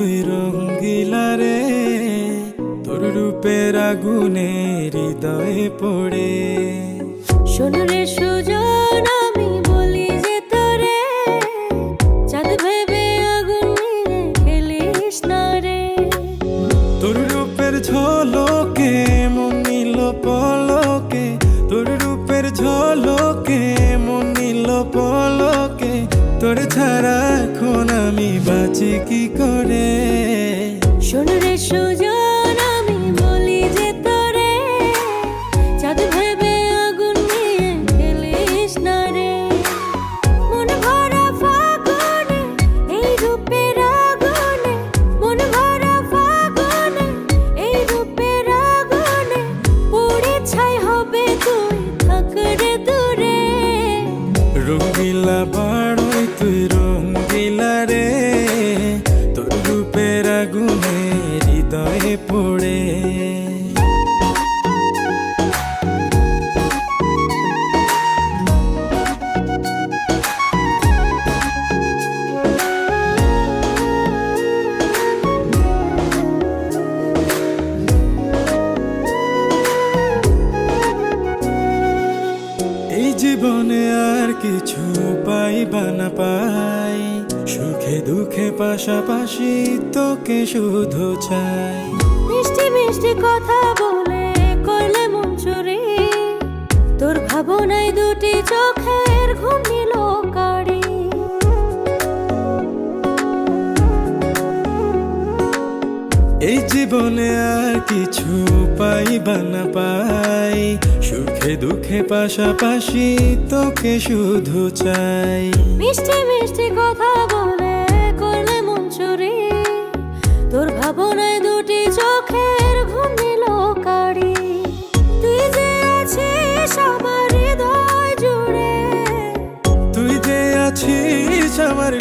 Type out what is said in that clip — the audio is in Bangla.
তুই রঙ্গিলা রে, তোর রূপের আগুনে হৃদয়ে পড়ে। শোন রে সুজন, আমি বলি যে তোরে, চাঁদ ভেবে আগুন নিয়ে খেলিস না রে। তোর রূপের ঝলকে মন নিল পলকে, তোর রূপের ঝলকে মন নিল পলকে, তোর ছাড়া এখন আমি বাঁচি কি করে। শোন রে সুজন, আমি বলি যে তোরে, চাঁদ ভেবে আগুন নিয়ে খেলিস না রে। মন ভরা ফাগুনে এই রূপের আগুনে, মন ভরা ফাগুনে এই রূপের আগুনে, পুড়ে ছাই হবে তুই থাক রে দূরে। রঙ্গিলা বাড়ই তুই রঙ্গিলা রে, তোর রূপের আগুনে হৃদয়ে পড়ে। এই জীবনে আর কিছু পাইবা না পাই, সুখে দুঃখে পাশাপাশি তোকে শুধু চাই। মিষ্টি মিষ্টি কথা বলে করলে মন চুরি, তোর ভাবনায় দুটি চোখের ঘুম নিল কারি। এই জীবনে আর কিছু পাইবা না পাই, সুখে দুঃখে পাশাপাশি তোকে শুধু চাই। মিষ্টি মিষ্টি কথা বলে করলে মন চুরি, তোর ভাবনায় দুটি চোখের ঘুম নিল কারি। তুই যে আছিস আমার হৃদয় জুড়ে, তুই যে আছিস আমার